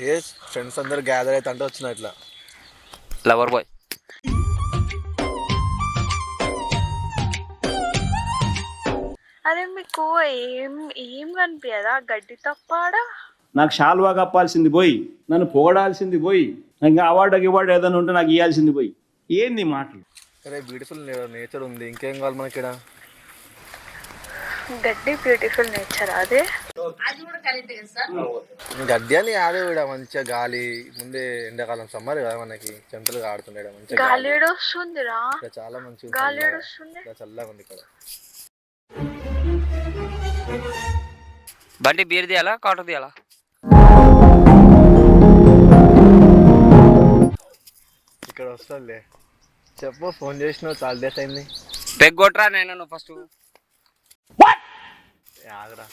ఏ friends అందరు gather అయితే అంటే వచ్చిన ఇట్లా లవర్ బాయ్. అరే మీకు ఏం ఏం కనిపించదా గడ్డి తప్పాడా? నాకు షాల్వా కప్పాల్సింది పోయి, నన్ను పొగడాల్సింది పోయి, నాకు అవార్డు ఏదైనా ఉంటే నాకు ఇవ్వాల్సింది పోయి. ఏంది మాటలు? అరే బ్యూటిఫుల్ నేచర్ ఉంది, ఇంకేం కావాలి మనకి ఇక్కడ? గడ్డి బ్యూటిఫుల్ నేచర్ అదే. గడ్డి అని కాదు, ఇక్కడ మంచిగా గాలి. ముందే ఎండాకాలం సమ్మర్ కదా, మనకి చెంతలు ఆడుతుండే మంచిగా గాలి వస్తుందిరా, ఇక్కడ చాలా మంచిగా గాలి వస్తుంది. చల్లగా ఉంది ఇక్కడ. బండి బీర్ తీయాలా కాటర్ తీయాలా? ఇక్కడ వస్తుందిలే. చెప్పు, ఫోన్ చేసినావు, చాలా డేస్ అయింది. పెగ్గొట్రా నేను నువ్వు ఫస్ట్. ఆగరా,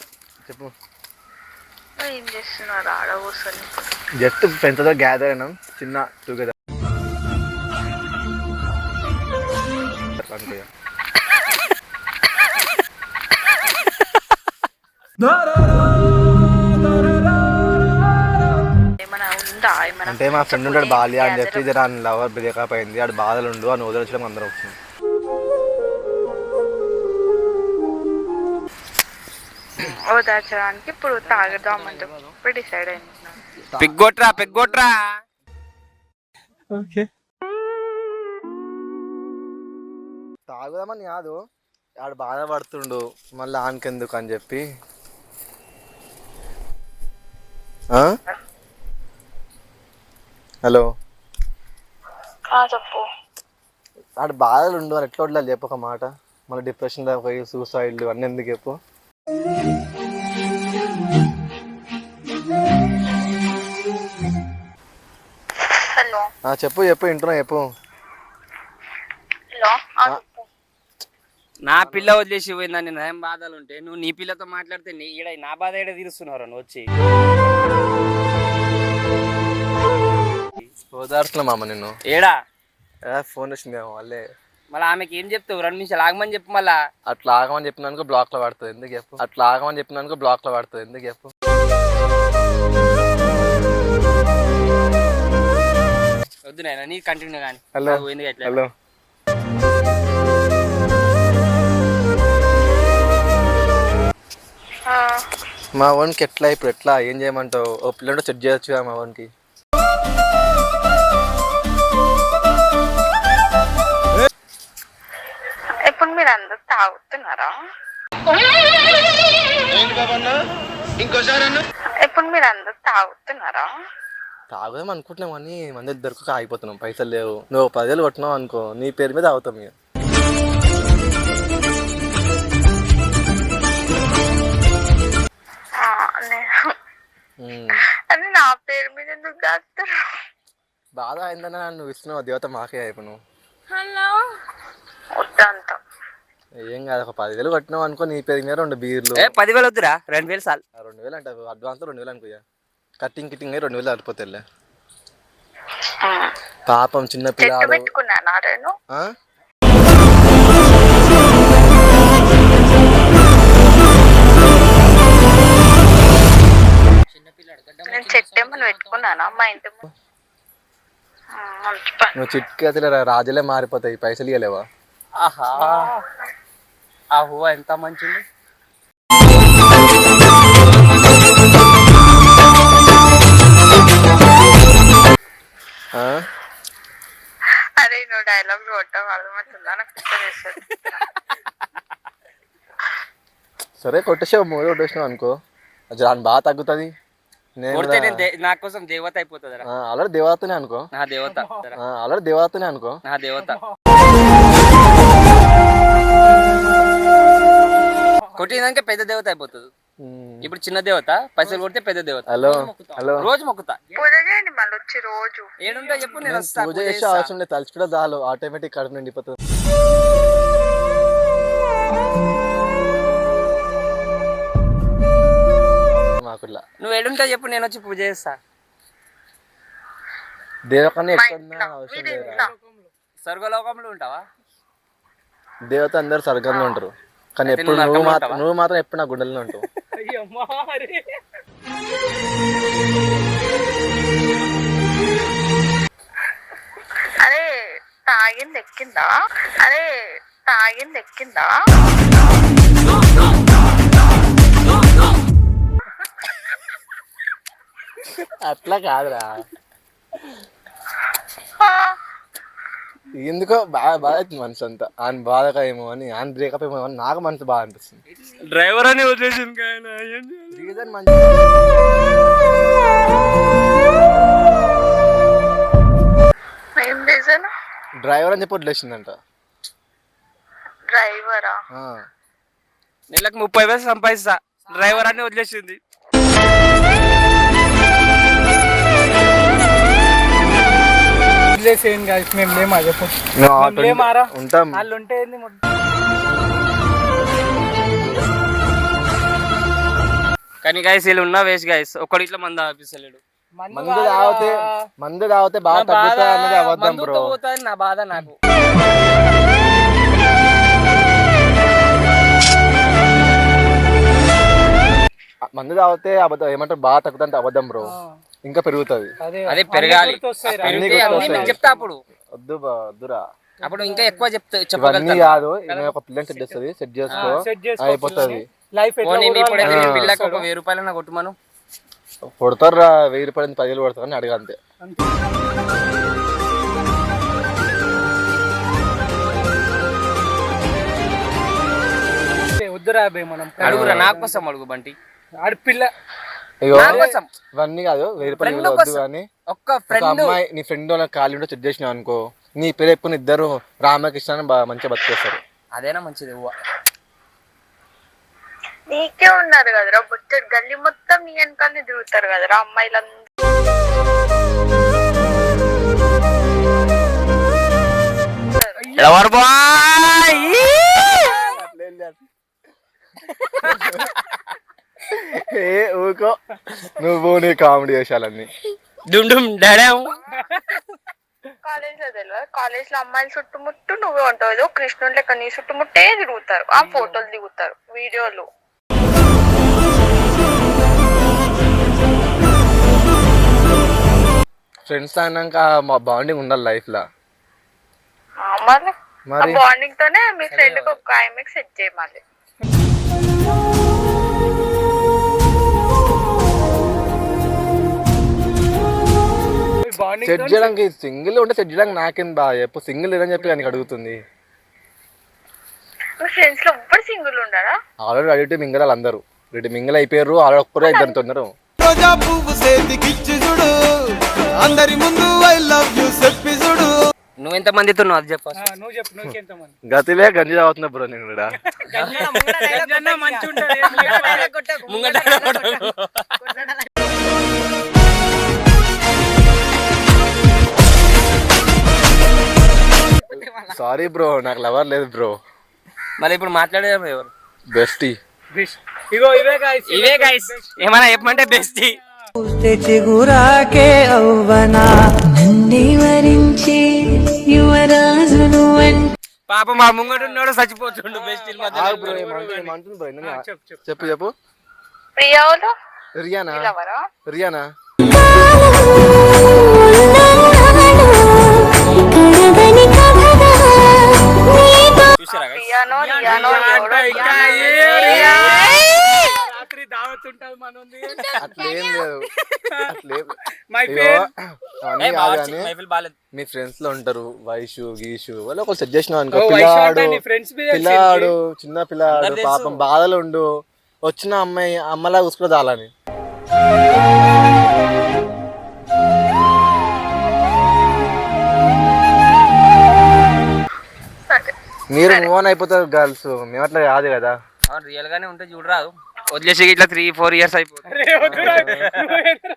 చెప్పు. ఏం చేస్తున్నారు ఆడ కూర్చొని? జస్ట్ ఫ్రెండ్స్తో గ్యాదర్ అయినాం, చిన్న టుగెదర్ అనుకో. ఏమైనా ఉందా? ఏమైనా అంటే మా ఫ్రెండ్ ఉంటాడు బాలి అని చెప్పి జర లవర్ బ్రేకప్ అయింది, ఆడు బాధలు ఉండు అని వదిలించడం అందరం వచ్చింది. ఓదార్చడానికి ఇప్పుడు తాగుదామని చెప్పి డిసైడ్ అయింది. పెగ్గొట్రా పెగ్గొట్రా. ఓకే, తాగుదామని కాదు, ఆడు బాధపడుతుండు మళ్ళీ ఆనకెందుకు అని చెప్పి. హలో, చెప్పు. ఆడు బాధలు ఉండు అని ఎట్లా వదలాలి చెప్పు ఒక మాట. మళ్ళీ డిప్రెషన్ దాకా పోయి సూసైడ్లు అన్నీ ఎందుకు చెప్పు. హలో, చెప్పు చెప్పు, ఇంటున్నా చెప్పు. హలో, నా పిల్ల వదిలేసి పోయిందని ఏం బాధలు ఉంటే నువ్వు నీ పిల్లతో మాట్లాడితే ఈడ నా బాధ ఏడ తీరుస్తున్నారు నువ్వు వచ్చి. ఓదార్చున్నా మామ నిన్ను. ఏడా ఫోన్ వచ్చింది వాళ్ళే. మళ్ళీ ఆమెకి ఏం చెప్తావు? 2 నిమిషాలు ఆగమని చెప్పు. మళ్ళా అట్లా ఆగమని చెప్పినానుకో బ్లాక్ లో పడుతుంది, ఎందుకు చెప్పు. అట్లా ఆగమని చెప్పినానుకో బ్లాక్ లో పడుతుంది, ఎందుకు చెప్పు. వద్దు నాయనా, నీ కంటిన్యూ కానీ. హలో హలో, మా వానికి ఎట్లా ఇప్పుడు ఎట్లా ఏం చేయమంటావు? ఓ పిల్లడు సెట్ చేయొచ్చు మా వానికి. ఇప్పుడు మీరు అందరు తాగుతున్నారా? ఇప్పుడు మీరు అందరు తాగుతున్నారా? తాగుదాం అనుకుంటున్నాం కానీ మంది దొరకక ఆగిపోతున్నాం, పైసలు లేవు. నువ్వు 10,000 కొట్టినావు అనుకో, నీ పేరు మీద అవుతాం ఇక. అది నా పేరు మీద ఎందుకు తాగుతారు? బాధ అయిందన్నా నువ్వు ఇస్తున్నావు, దేవత మాకే అయిపోయి. నువ్వు హలో, వద్దంత ఏం కాదు, ఒక 10,000 కొట్టినావు అనుకో, నీ పేరు మీద 2 బీర్లు. 10,000 వద్దురా, 2,000 సార్. 2,000 అంటే అడ్వాన్స్ 2,000 అనుకో, కట్టింగ్ కిట్టింగ్ 2,000 సరిపోతాయిలే. పాపం చిన్న పిల్లాడు. పెట్టుకున్నానా నేను? నేను చెట్టు ఏమన్నా పెట్టుకున్నానా మా ఇంటి ముందు? నువ్వు చిట్కేతలే రాజులే మారిపోతాయి, పైసలు ఇవ్వలేవా? ఆహా, ఆ హువ ఎంత మంచిది. అరే నువ్వు డైలాగ్ కొట్టా అర్థమవుతుందా? నాకు పిచ్చేస్తుంది. సరే కొట్టేసావు, 3 కొట్టేసినావు అనుకో, దాని బాగా తగ్గుతుంది. నా కోసం దేవత అయిపోతుంది. ఆల్రెడీ దేవతనే అనుకో, నా దేవత. ఆల్రెడీ దేవతనే అనుకో, నా దేవత. కొట్టినాక పెద్ద దేవత అయిపోతుంది. ఇప్పుడు చిన్న దేవత, పైసలు కొడితే పెద్ద దేవత. హలో హలో, రోజు మొక్కుతా. పూజ చేయండి మళ్ళీ వచ్చి రోజు. ఏడుంటా చెప్పు, నేను వస్తా. పూజ చేసే అవసరం లేదు, తలుచుకుంటే చాలు, ఆటోమేటిక్ కడుపు నిండిపోతుంది. మాకులా నువ్వు ఏడుంటా చెప్పు, నేను వచ్చి పూజ చేస్తా. దేవకన్నా ఎక్కువ అవసరం లేదు. స్వర్గలోకంలో ఉంటావా? దేవత అందరు స్వర్గంలో ఉంటారు, కానీ ఎప్పుడు నువ్వు మాత్రం ఎప్పుడు నా గుండెల్లో ఉంటావు. తాగింది ఎక్కిందా? అరే తాగింది ఎక్కిందా? అట్లా కాదురా, ఆ, ఎందుకో బాగా బాగా అవుతుంది మనసు అంతా. ఆయన బాధగా ఏమో అని, ఆయన బ్రేకప్ ఏమో అని నాకు మనసు బాగా అనిపిస్తుంది. డ్రైవర్ అని వదిలేసింది రీజన్ మంచి ఏం రీజన్? డ్రైవర్ అని చెప్పి వదిలేసిందంట. డ్రైవరా? నెలకు 30,000 సంపాదిస్తా, డ్రైవర్ అని వదిలేసింది. మేము లేమా చెప్పు, మేము లేమారా? ఉంటాం. వాళ్ళు ఉంటే ఏంది కానీ గైస్ వీళ్ళు ఉన్నా వేస్ట్ గైస్, ఒక్కడి ఇట్లా మంది ఆపిస్తలేడు. మందు తాగితే బాగా తగ్గుతా అన్నది అబద్ధం బ్రో. పోతాని నా బాధ నాకు. మందు తాగితే అబద్ధం ఏమంటారు, బాగా తగ్గుతా అబద్ధం బ్రో, ఇంకా పెరుగుతుంది. అదే పెరగాలి, అన్ని చెప్తా అప్పుడు. వద్దురా, అప్పుడు ఇంకా ఎక్కువ ఇవన్నీ చెప్పగలుగుతా. కాదు, ఒక పిల్లని సెట్ చేస్తుంది, సెట్ చేసుకో అయిపోతుంది. లైఫ్ పిల్లకి ఒక 1000 రూపాయలన్నా కొట్టుమను. కొడతారా 1000 రూపాయలు 10,000 కొడతారు అని అడగ అంతే. వద్దురా బే, మనం అడుగురా, నా కోసం అడుగు బంటి. ఆడపిల్ల ఇగో నా కోసం. ఇవన్నీ కాదు, 1000 రూపాయలు ఫ్రెండ్ వద్దు కోసం. కానీ ఒక్క ఒక ఫ్రెండ్ అమ్మాయి నీ ఫ్రెండ్ వాళ్ళ ఖాళీ ఉంటే సెట్ చేసినావు అనుకో, నీ పేరు ఎప్పుడు ఇద్దరు రామకృష్ణ అని మంచిగా బతికేస్తారు. అదేనా మంచిది. నీకే ఉన్నారు కదరా బొచ్చడు, గల్లీ మొత్తం నీ వెనకాలనే తిరుగుతారు కదరా అమ్మాయిలందరూ. ఎవరు బాయ్? ఏ ఊకో నువ్వు, నీ కామెడీ వేషాలన్నీ. డుమ్ డడం. కాలేజ్ లో తెలియదు, కాలేజ్ లో అమ్మాయిల చుట్టుముట్టు నువ్వే ఉంటావు, ఏదో కృష్ణుడు లెక్క నీ చుట్టుముట్టే తిరుగుతారు, ఆ ఫోటోలు దిగుతారు, వీడియోలు. ఫ్రెండ్స్ అన్నాక మా బాండింగ్ ఉండాలి లైఫ్ లో. మరి బాండింగ్ తోనే మీ ఫ్రెండ్ కి ఒక ఆమెకి సెట్ చేయమని. సెట్ చేయడానికి సింగిల్ ఉంటే సెట్ చేయడానికి నాకేం బాగా చెప్పు, సింగిల్ లేదని చెప్పి దానికి అడుగుతుంది. మీ ఫ్రెండ్స్ లో ఎవ్వరు సింగిల్ ఉండరా? ఆల్రెడీ రెడీ మింగల్ అందరూ రెడీ మింగల్ అయిపోయారు, ఆల్రెడీ ఒక్కరే ఇద్దరు ఉన్నారు. రోజా పువ్వు సేతికిచ్చి చూడు, అందరి ముందు ఐ లవ్ యు చెప్పి చూడు. నువ్వెంత మందితో అది చెప్పు. నువ్వు చెప్పు, నువ్వుకెంత మంది? గతిలే గంజి తాగుతున్నా బ్రో నేను కూడా. సారీ బ్రో, నాకు లవర్ లేదు బ్రో. మరి ఇప్పుడు మాట్లాడే ఎవరు? బెస్టీ. ఇగో ఇవే గైస్, ఏమైనా చెప్పమంటే బెస్ట్. చిగురాకే అవ్వనా నన్నే వరించి యువరాజును పాప మా ముంగడున్నాడు చచ్చిపోతుండు బెస్ట్. చెప్పు చెప్పు. ప్రియాలో రియానా? ఎవరా? రియానా చూసారా guys? ప్రియానో రియానో రాత్రి దావత్ ఉంటది మనది. అట్లేం లేదు, అట్లేం. మై ఇగో, పేరు అవన్నీ ఏ కాదు బాగా కానీ మైఫిల్ బాలేదు. మీ ఫ్రెండ్స్ లో ఉంటారు వైషు గీషు, వాళ్ళు ఒకరు సెట్ చేసినావు అనుకో, ఓ, వైషు పిల్లాడు అంటే నీ friends మీద పిల్లాడు చిన్న పిల్లాడు అందరు తెలుసు. పాపం బాధలు ఉండు, వచ్చిన అమ్మాయి అమ్మలా చూసుకుని చాలని. మీరు మూవ్ ఆన్ అయిపోతారు గర్ల్స్, మేము అట్లా కాదు కదా. రియల్ గానే ఉంటే చూడరాదు, వదిలేసి ఇట్లా 3-4 ఇయర్స్ అయిపోతుంది. అరే వద్దురా, నువ్వేంద్రా?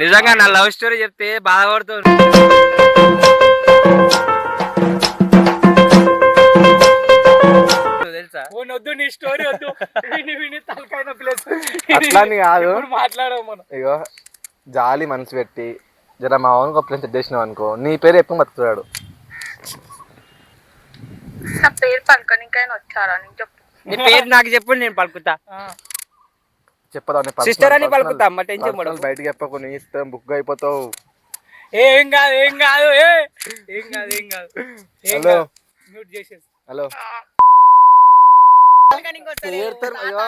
నిజంగా నా లవ్ స్టోరీ చెప్తే బాధపడుతుంది. తెలుసా? వద్దు, నీ స్టోరీ వద్దు, విని తలకైన ప్లేస్ అట్లా అని కాదు, మాట్లాడవు మనం. ఇగో జాలి మనసు పెట్టి జర మా ఓన్ గొప్పని సెట్ చేసినావు అనుకో, నీ పేరు ఎప్పుడు బతుకుతాడు. నా పేరు పలకనికైనా వచ్చారా నీకు చెప్పు. నీ పేరు నాకు చెప్పు, నేను పలుకుతా. చెప్పదా సిస్టర్ అని పలుకుతా అమ్మ, టెన్షన్ పడకు. బయటకి చెప్పకు, నీ ఇష్టం, బుక్ అయిపోతావు. ఏం కాదు ఏం కాదు ఏం కాదు ఏం కాదు. హలో మ్యూట్ చేసేసి. హలో పేరుతో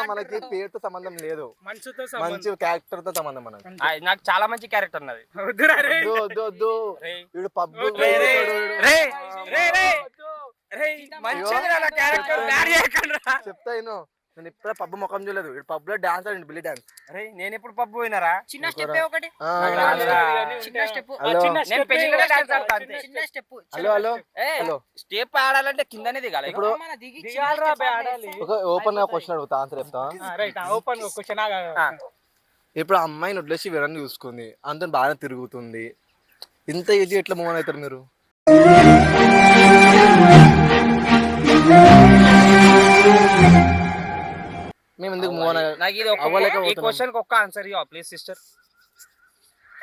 మనకి పేరుతో సంబంధం లేదు, మనసుతో మంచి క్యారెక్టర్ తో సంబంధం మనకి. నాకు చాలా మంచి క్యారెక్టర్ ఉన్నది. వద్దురా రే. వద్దు వీడు పబ్ చెప్తా నేను ఇప్పుడే పబ్ ముఖం చూడలేదు, వీడు పబ్ లో డాన్స్ ఆడి బిల్లి డాన్స్. నేను ఎప్పుడు పబ్బు పోయినారా? చిన్న స్టెప్ ఒకటి చిన్న స్టెప్ హలో నేను పెళ్లిలో డాన్స్ ఆడతా అంతే. చిన్న step hello hello hello step ఆడాలంటే కిందనే దిగాలి. ఇప్పుడు దిగాలరా బే ఆడాలి. ఒక ఓపెన్ గా క్వశ్చన్ అడుగుతా, ఆన్సర్ చెప్తా. Right open question. ఇప్పుడు ఆ అమ్మాయిని వదిలేసి వీరని చూసుకుంది, అంత బాగానే తిరుగుతుంది, ఇంత ఈజీ ఎట్లా మూవ్ ఆన్ అవుతారు మీరు? మేము ఎందుకు మూవ్ ఆన్ నాకు ఇది ఈ క్వశ్చన్ ఒక్క ఆన్సర్ ఇవ్వ ప్లీజ్ సిస్టర్.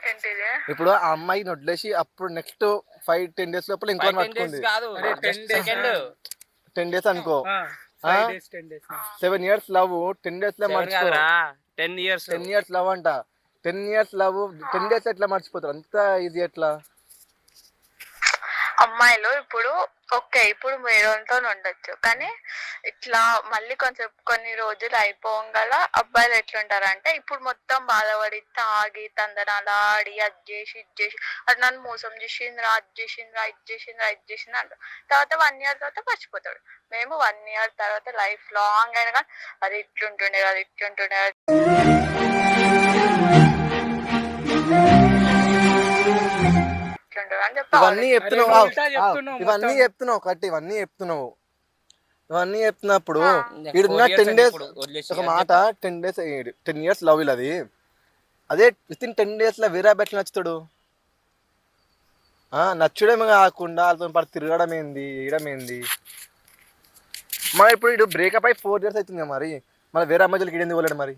ఏంటిది? ఇప్పుడు ఆ అమ్మాయిని వదిలేసి అప్పుడు నెక్స్ట్ 5-10 days లోపల ఇంకో పట్టుకుంది. కాదు 10 days అనుకో, 10 days 7 years లవ్ 10 days లో మర్చిపో. 10 years లవ్ అంట, 10 years లవ్ 10 days ఎట్లా మర్చిపోతారు? అంత ఇది ఎట్లా? అమ్మాయిలు ఇప్పుడు ఓకే ఇప్పుడు వేరేతో ఉండొచ్చు, కానీ ఇట్లా మళ్ళీ కొంచెం కొన్ని రోజులు అయిపోగల అబ్బాయిలు ఎట్లుంటారంటే ఇప్పుడు మొత్తం బాధపడి తాగి తందనాలు ఆడి అది చేసి ఇది చేసి అది నన్ను మోసం చేసిందిరా, అది చేసిందిరా, ఇది చేసిందిరా, ఇది చేసింది అంటారు. తర్వాత 1 year తర్వాత మర్చిపోతాడు. మేము 1 year తర్వాత లైఫ్ లాంగ్ అయినా కానీ అది ఇట్లుంటుండే కదా ఇట్లుంటుండే కదా అని చెప్పి ఇవన్నీ చెప్తున్నావు చెప్తున్నావు ఇవన్నీ చెప్తున్నప్పుడు వీడున్న 10 days ఒక మాట 10 days 10 years లవ్ ఇలా అది అదే విత్ ఇన్ 10 days లో వేరే అబ్బాయి నచ్చుతాడు. నచ్చడమే కాకుండా వాళ్ళతో పాటు తిరగడం ఏంది, వేయడం ఏంది? మరి ఇప్పుడు ఇటు బ్రేకప్ అయి 4 years అవుతుంది మరి వేరే అమ్మాయిలకి ఎందుకు వెళ్ళాడు మరి?